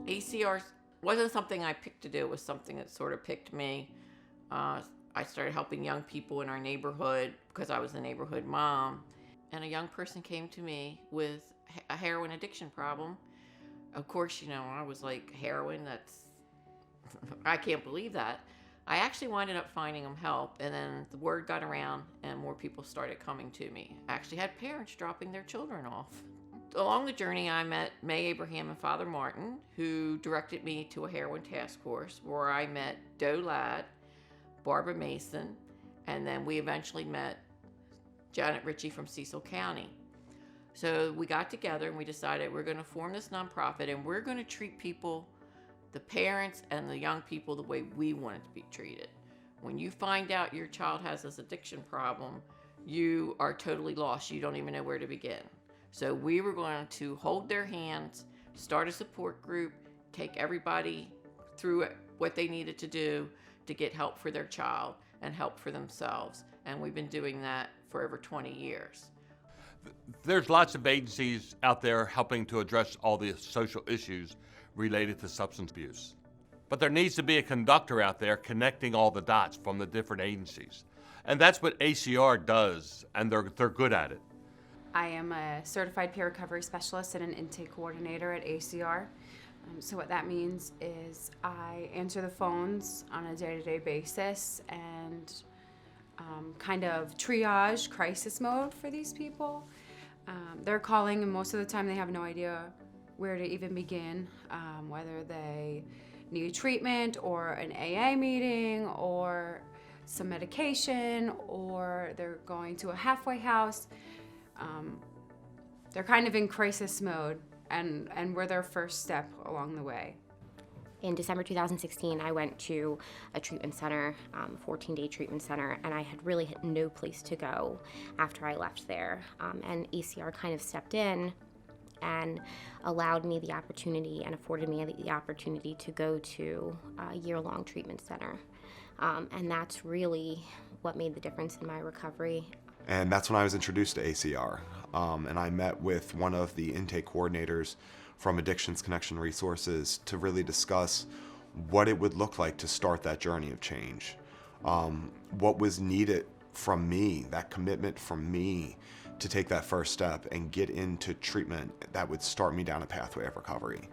ACR wasn't something I picked to do. It was something that sort of picked me. I started helping young people in our neighborhood because I was a neighborhood mom. And a young person came to me with a heroin addiction problem. Of course, I was like, heroin, I can't believe that. I actually wound up finding them help, and then the word got around and more people started coming to me. I actually had parents dropping their children off. Along the journey, I met May Abraham and Father Martin, who directed me to a heroin task force where I met Doe Ladd, Barbara Mason, and then we eventually met Janet Ritchie from Cecil County. So we got together and we decided we're going to form this nonprofit and we're going to treat people, the parents and the young people, the way we want it to be treated. When you find out your child has this addiction problem, you are totally lost. You don't even know where to begin. So we were going to hold their hands, start a support group, take everybody through what they needed to do to get help for their child and help for themselves. And we've been doing that for over 20 years. There's lots of agencies out there helping to address all the social issues related to substance abuse. But there needs to be a conductor out there connecting all the dots from the different agencies. And that's what ACR does, and they're good at it. I am a certified peer recovery specialist and an intake coordinator at ACR. So what that means is I answer the phones on a day-to-day basis and kind of triage crisis mode for these people. They're calling, and most of the time they have no idea where to even begin, whether they need treatment or an AA meeting or some medication, or they're going to a halfway house. They're kind of in crisis mode, and we're their first step along the way. In December 2016, I went to a treatment center, 14-day treatment center, and I had really had no place to go after I left there. And ACR kind of stepped in and allowed me the opportunity and afforded me the opportunity to go to a year-long treatment center. And that's really what made the difference in my recovery. And that's when I was introduced to ACR. And I met with one of the intake coordinators from Addictions Connection Resources to really discuss what it would look like to start that journey of change. What was needed from me, that commitment from me to take that first step and get into treatment that would start me down a pathway of recovery.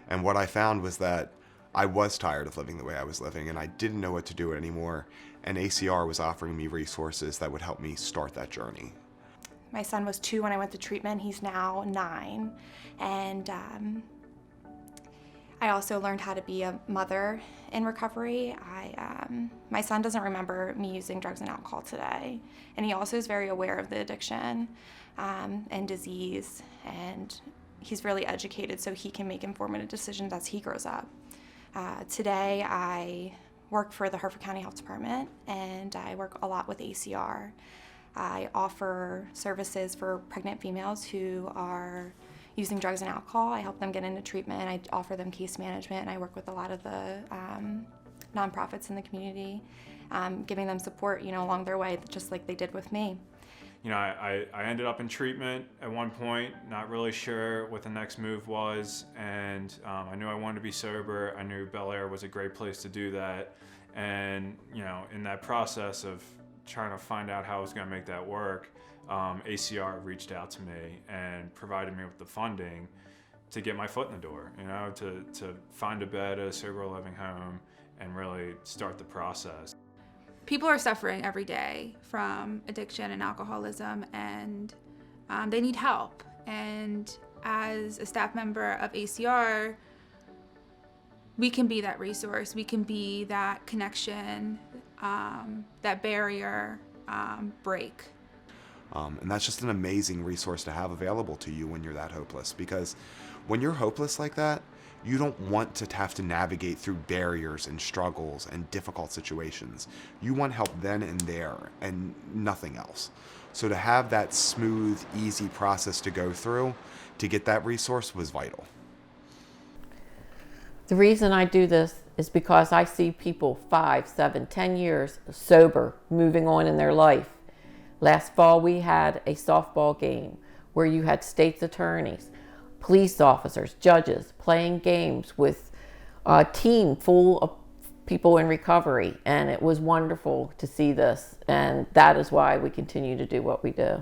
And what I found was that I was tired of living the way I was living, and I didn't know what to do anymore. And ACR was offering me resources that would help me start that journey. My son was 2 when I went to treatment. He's now 9. And I also learned how to be a mother in recovery. My son doesn't remember me using drugs and alcohol today. And he also is very aware of the addiction and disease. And he's really educated so he can make informative decisions as he grows up. Today I work for the Harford County Health Department, and I work a lot with ACR. I offer services for pregnant females who are using drugs and alcohol. I help them get into treatment. I offer them case management, and I work with a lot of the nonprofits in the community, giving them support, along their way, just like they did with me. I ended up in treatment at one point, not really sure what the next move was, and I knew I wanted to be sober. I knew Bel Air was a great place to do that, and in that process of trying to find out how I was going to make that work, ACR reached out to me and provided me with the funding to get my foot in the door, to find a bed at a sober living home and really start the process. People are suffering every day from addiction and alcoholism, and they need help. And as a staff member of ACR, we can be that resource. We can be that connection, that barrier break. And that's just an amazing resource to have available to you when you're that hopeless. Because when you're hopeless like that, you don't want to have to navigate through barriers and struggles and difficult situations. You want help then and there and nothing else. So to have that smooth, easy process to go through to get that resource was vital. The reason I do this is because I see people 5, 7, 10 years sober, moving on in their life. Last fall we had a softball game where you had state's attorneys, police officers, judges, playing games with a team full of people in recovery. And it was wonderful to see this. And that is why we continue to do what we do.